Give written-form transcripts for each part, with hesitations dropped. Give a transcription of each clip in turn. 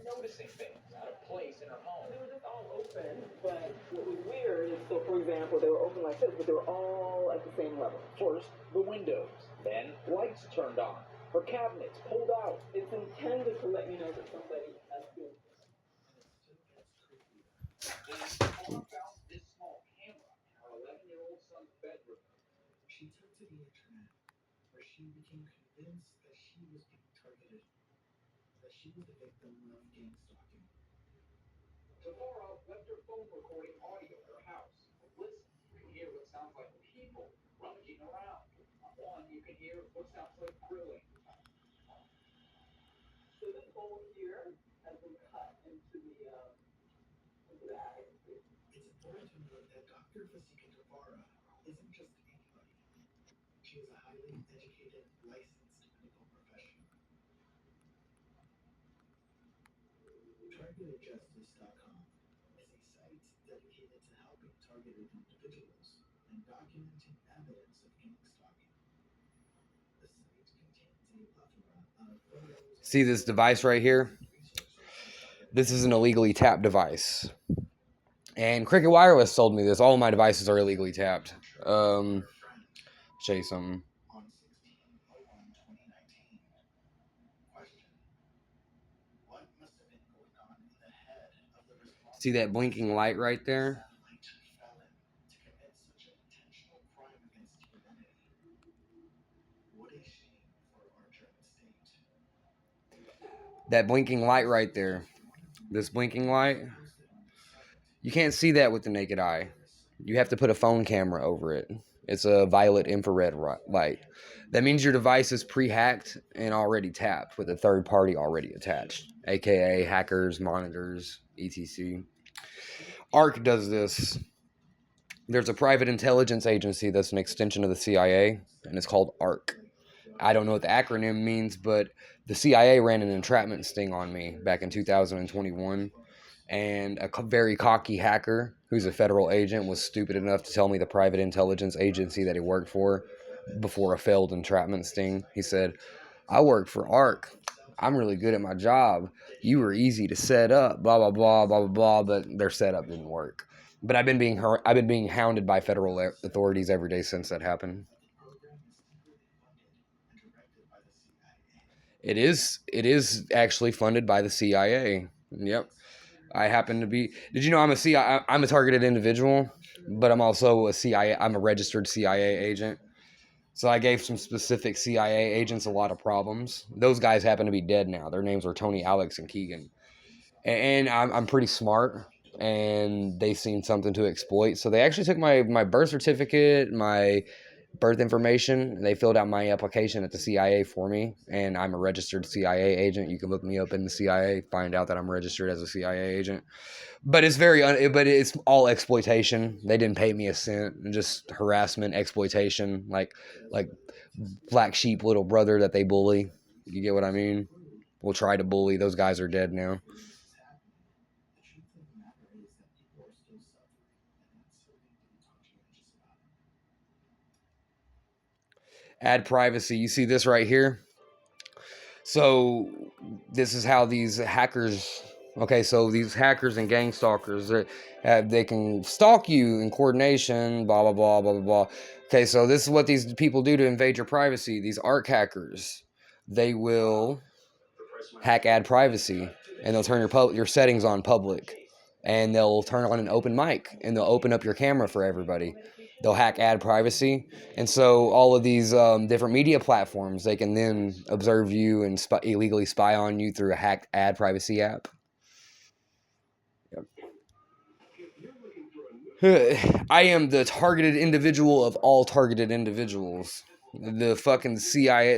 Noticing things out of place in her home. They were just all open, but what was weird is, so for example, they were open like this, but they were all at the same level. First, the windows, then lights turned on, her cabinets pulled out. It's intended to let you know that somebody has been. Found this small camera in her 11-year-old son's bedroom. She took to the internet, where she became convinced that she was being targeted, that she was the victim of gang stalking. Tamara left her phone recording audio at her house. Listen, you can hear what sounds like people rummaging around. On one, you can hear what sounds like grilling. So this hole here has been cut into the attic. It's important to note that Dr. Fasika Tavara isn't just anybody. She is a highly educated, licensed medical professional. TargetedJustice.com is a site dedicated to helping targeted individuals and documenting evidence of gang stalking. The site contains a plethora of photos. See this device right here? This is an illegally tapped device. And Cricket Wireless sold me this. All of my devices are illegally tapped. Show you something. See that blinking light right there? That blinking light right there. This blinking light. You can't see that with the naked eye. You have to put a phone camera over it. It's a violet infrared light. That means your device is pre-hacked and already tapped with a third party already attached, aka hackers, monitors, etc. ARC does this. There's a private intelligence agency that's an extension of the CIA, and it's called ARC. I don't know what the acronym means, but the CIA ran an entrapment sting on me back in 2021. And a very cocky hacker who's a federal agent was stupid enough to tell me the private intelligence agency that he worked for before a failed entrapment sting. He said, I work for ARC. I'm really good at my job. You were easy to set up, blah, blah, blah, blah, blah, blah, but their setup didn't work. But I've been being hounded by federal authorities every day since that happened. It is actually funded by the CIA. Yep. I happen to be. Did you know I'm a targeted individual, but I'm also a CIA. I'm a registered CIA agent. So I gave some specific CIA agents a lot of problems. Those guys happen to be dead now. Their names were Tony, Alex, and Keegan. And I'm pretty smart, and they seen something to exploit. So they actually took my birth certificate, my birth information. They filled out my application at the CIA for me, and I'm a registered CIA agent. You can look me up in the CIA, find out that I'm registered as a CIA agent. But it's but it's all exploitation. They didn't pay me a cent. Just harassment, exploitation, like black sheep little brother that they bully. You get what I mean? We'll try to bully. Those guys are dead now. Add privacy. You see this right here? So this is how these hackers. Okay, so these hackers and gang stalkers, they can stalk you in coordination, blah, blah, blah, blah, blah, blah. Okay, so this is what these people do to invade your privacy. These ARC hackers, they will hack ad privacy, and they'll turn your settings on public, and they'll turn on an open mic, and they'll open up your camera for everybody. They'll hack ad privacy, and so all of these different media platforms, they can then observe you and illegally spy on you through a hacked ad privacy app. I am the targeted individual of all targeted individuals. The fucking CIA,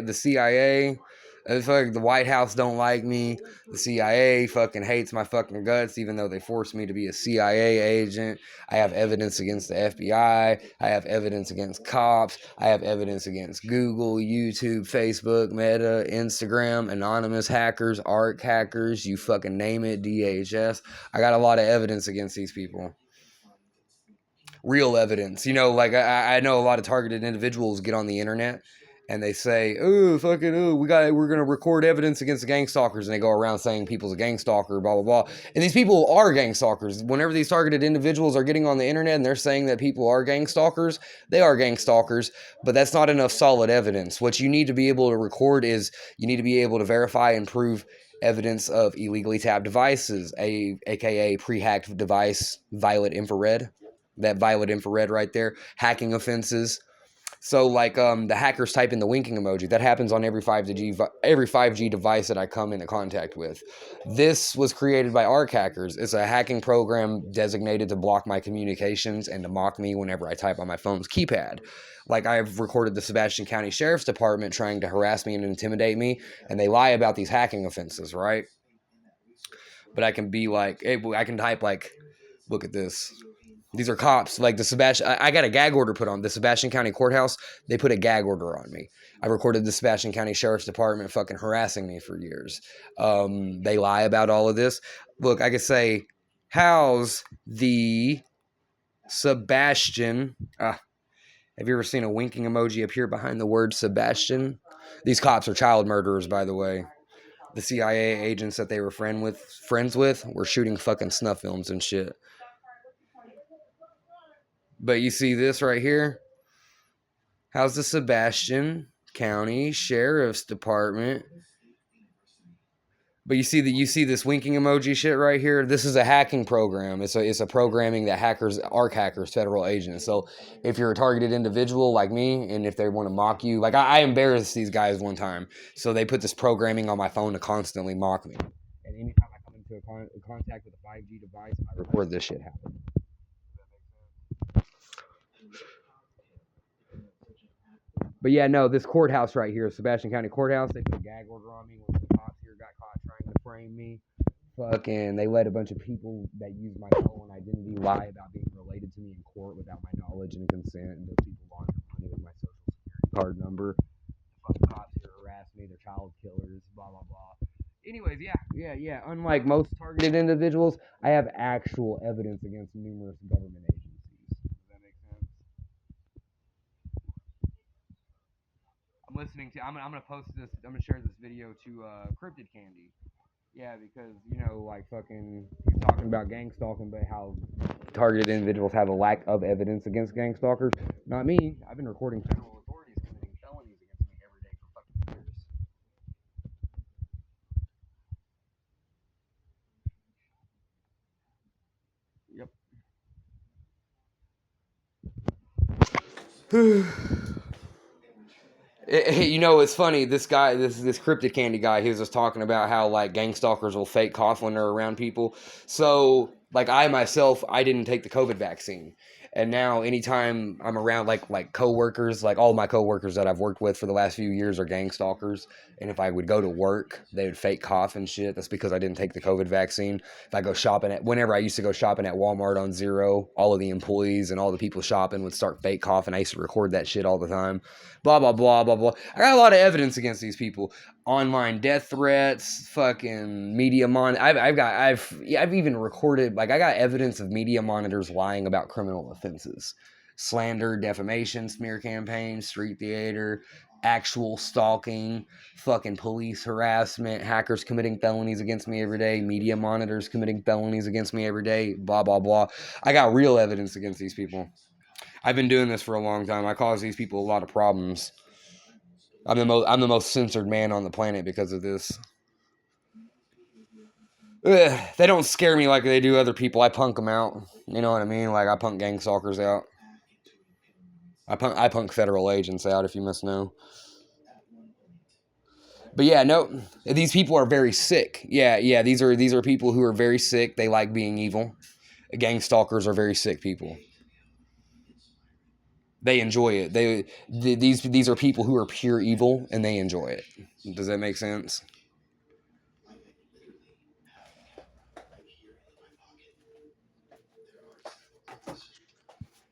It's like the White House don't like me. The CIA fucking hates my fucking guts, even though they forced me to be a CIA agent. I have evidence against the FBI. I have evidence against cops. I have evidence against Google, YouTube, Facebook, Meta, Instagram, anonymous hackers, ARC hackers, you fucking name it, DHS. I got a lot of evidence against these people. Real evidence. You know, like I know a lot of targeted individuals get on the internet and they say, "Oh, fucking, oh, we're gonna record evidence against the gang stalkers," and they go around saying people's a gang stalker, blah blah blah. And these people are gang stalkers. Whenever these targeted individuals are getting on the internet and they're saying that people are gang stalkers, they are gang stalkers. But that's not enough solid evidence. What you need to be able to record is you need to be able to verify and prove evidence of illegally tapped devices, aka pre-hacked device, violet infrared. That violet infrared right there, hacking offenses. So like the hackers type in the winking emoji. That happens on every 5G device that I come into contact with. This was created by ARC hackers. It's a hacking program designated to block my communications and to mock me whenever I type on my phone's keypad. Like I've recorded the Sebastian County Sheriff's Department trying to harass me and intimidate me, and they lie about these hacking offenses, right? But I can be like, hey, I can type like, look at this. These are cops. Like the Sebastian, I got a gag order put on the Sebastian County Courthouse. They put a gag order on me. I recorded the Sebastian County Sheriff's Department fucking harassing me for years. They lie about all of this. Look, I could say, how's the Sebastian? Have you ever seen a winking emoji appear behind the word Sebastian? These cops are child murderers, by the way. The CIA agents that they were friends with, were shooting fucking snuff films and shit. But you see this right here? How's the Sebastian County Sheriff's Department? But you see this winking emoji shit right here? This is a hacking program. It's a programming that ARC hackers, federal agents. So if you're a targeted individual like me, and if they want to mock you, like I embarrassed these guys one time. So they put this programming on my phone to constantly mock me. And anytime I come into contact with a 5G device, I record this shit happen. But yeah, no, this courthouse right here, Sebastian County Courthouse, they put a gag order on me when the cops here got caught trying to frame me. Fucking, they let a bunch of people that use my phone identity lie about being related to me in court without my knowledge and consent. And those people launder money with my social security card number. The fucking cops here harass me. They're child killers. Blah blah blah. Anyways, yeah. Unlike most targeted individuals, I have actual evidence against numerous government agencies. Does that make sense? I'm gonna post this. I'm gonna share this video to Cryptidcandy. Yeah, because you know, like fucking, he's talking about gang stalking, but how targeted individuals have a lack of evidence against gang stalkers. Not me. I've been recording federal authorities committing felonies against me every day for fucking years. Yep. You know, it's funny. This guy, this Cryptidcandy guy, he was just talking about how like gang stalkers will fake cough when they're around people. So, like I myself, I didn't take the COVID vaccine, and now anytime I'm around like coworkers, like all my coworkers that I've worked with for the last few years are gang stalkers. And if I would go to work, they would fake cough and shit. That's because I didn't take the COVID vaccine. If I go shopping whenever I used to go shopping at Walmart on Zero, all of the employees and all the people shopping would start fake coughing. I used to record that shit all the time. Blah, blah, blah, blah, blah. I got a lot of evidence against these people. Online death threats, fucking media I've even recorded, like I got evidence of media monitors lying about criminal offenses. Slander, defamation, smear campaigns, street theater, actual stalking, fucking police harassment, hackers committing felonies against me every day, media monitors committing felonies against me every day, blah, blah, blah. I got real evidence against these people. I've been doing this for a long time. I cause these people a lot of problems. I'm the most censored man on the planet because of this. They don't scare me like they do other people. I punk them out. You know what I mean? Like I punk gang stalkers out. I punk federal agents out, if you must know. But yeah, no, these people are very sick. Yeah, these are people who are very sick. They like being evil. Gang stalkers are very sick people. They enjoy it. These are people who are pure evil, and they enjoy it. Does that make sense?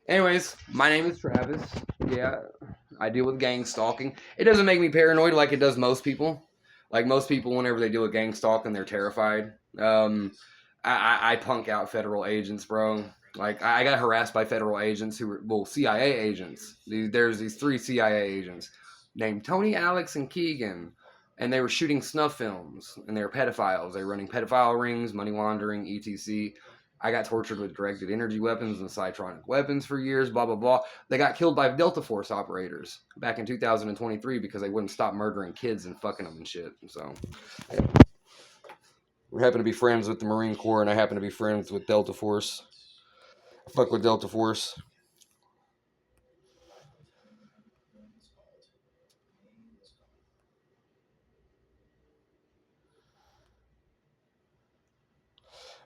Anyways, my name is Travis. Yeah, I deal with gang stalking. It doesn't make me paranoid like it does most people. Like most people, whenever they deal with gang stalking, they're terrified. I punk out federal agents, bro. Like I got harassed by federal agents who were CIA agents. There's these three CIA agents named Tony, Alex, and Keegan, and they were shooting snuff films, and they were pedophiles. They were running pedophile rings, money laundering, etc. I got tortured with directed energy weapons and cytronic weapons for years, blah, blah, blah. They got killed by Delta Force operators back in 2023 because they wouldn't stop murdering kids and fucking them and shit. So, yeah. We happen to be friends with the Marine Corps, and I happen to be friends with Delta Force. I fuck with Delta Force.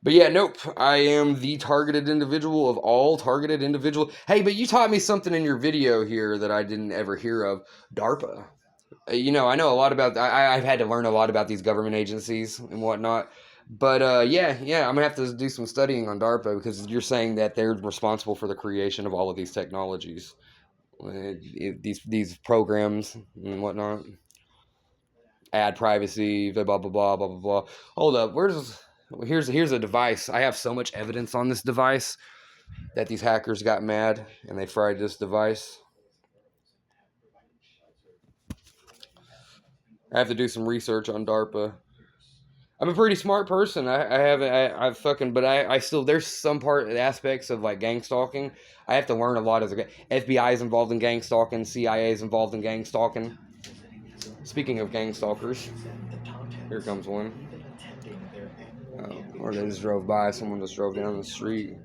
But yeah, nope. I am the targeted individual of all targeted individual. Hey, but you taught me something in your video here that I didn't ever hear of. DARPA. I know a lot about. I've had to learn a lot about these government agencies and whatnot. But yeah, I'm gonna have to do some studying on DARPA because you're saying that they're responsible for the creation of all of these technologies, these programs and whatnot. Ad privacy, blah blah blah blah blah blah. Hold up, here's a device. I have so much evidence on this device that these hackers got mad and they fried this device. I have to do some research on DARPA. I'm a pretty smart person. I fucking, but I still, there's some aspects of like gang stalking. I have to learn a lot as a FBI is involved in gang stalking, CIA is involved in gang stalking. Speaking of gang stalkers, here comes one. Or they just drove by. Someone just drove down the street.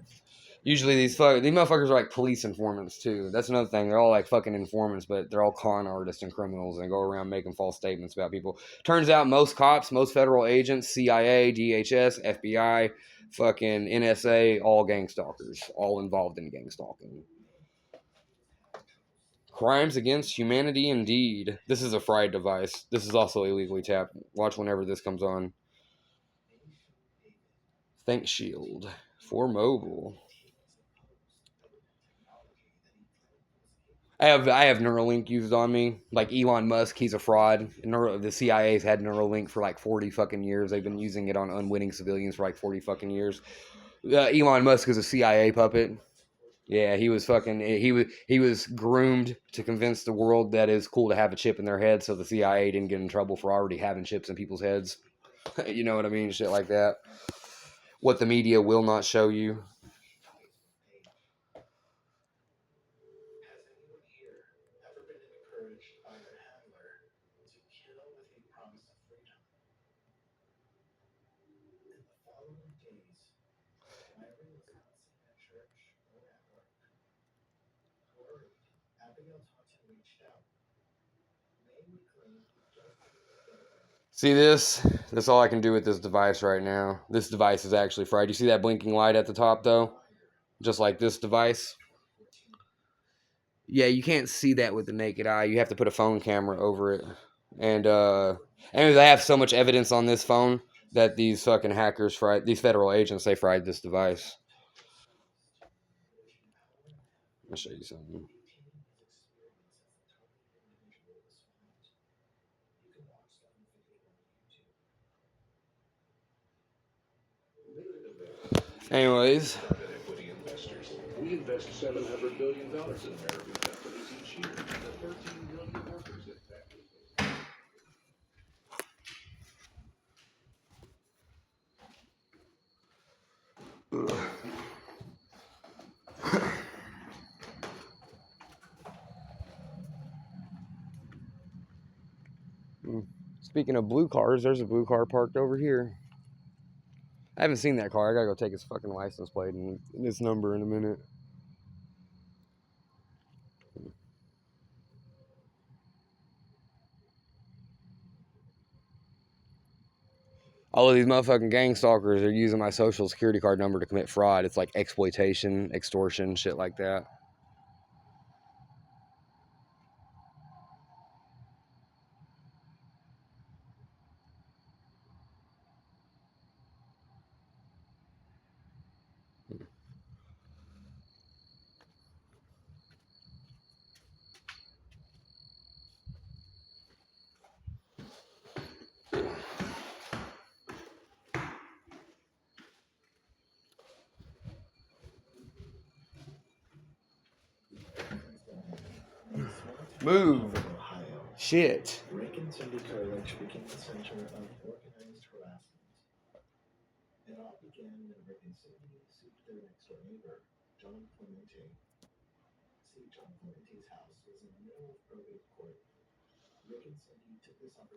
Usually these motherfuckers are like police informants too. That's another thing. They're all like fucking informants, but they're all con artists and criminals and go around making false statements about people. Turns out most cops, most federal agents, CIA, DHS, FBI, fucking NSA, all gang stalkers, all involved in gang stalking. Crimes against humanity indeed. This is a fried device. This is also illegally tapped. Watch whenever this comes on. Think Shield for mobile. I have Neuralink used on me. Like Elon Musk, he's a fraud. The CIA's had Neuralink for like 40 fucking years. They've been using it on unwitting civilians for like 40 fucking years. Elon Musk is a CIA puppet. Yeah, he was groomed to convince the world that it's cool to have a chip in their head, so the CIA didn't get in trouble for already having chips in people's heads. You know what I mean? Shit like that. What the media will not show you. See this? That's all I can do with this device right now. This device is actually fried. You see that blinking light at the top though? Just like this device. Yeah, you can't see that with the naked eye. You have to put a phone camera over it. And anyways, I have so much evidence on this phone that these fucking hackers fried, these federal agents, they fried this device. I'll show you something. Anyways. We invest $700 billion in American companies each year, and 13 million workers impacted. Speaking of blue cars, there's a blue car parked over here. I haven't seen that car. I gotta go take his fucking license plate and his number in a minute. All of these motherfucking gang stalkers are using my social security card number to commit fraud. It's like exploitation, extortion, shit like that. Move. Shit. Rick and Cindy Carlich became the center of organized harassment. It all began when Rick and Cindy sued their next-door neighbor, John Clemente. See, John Clemente's house was in the middle of probate court. Rick and Cindy took this opportunity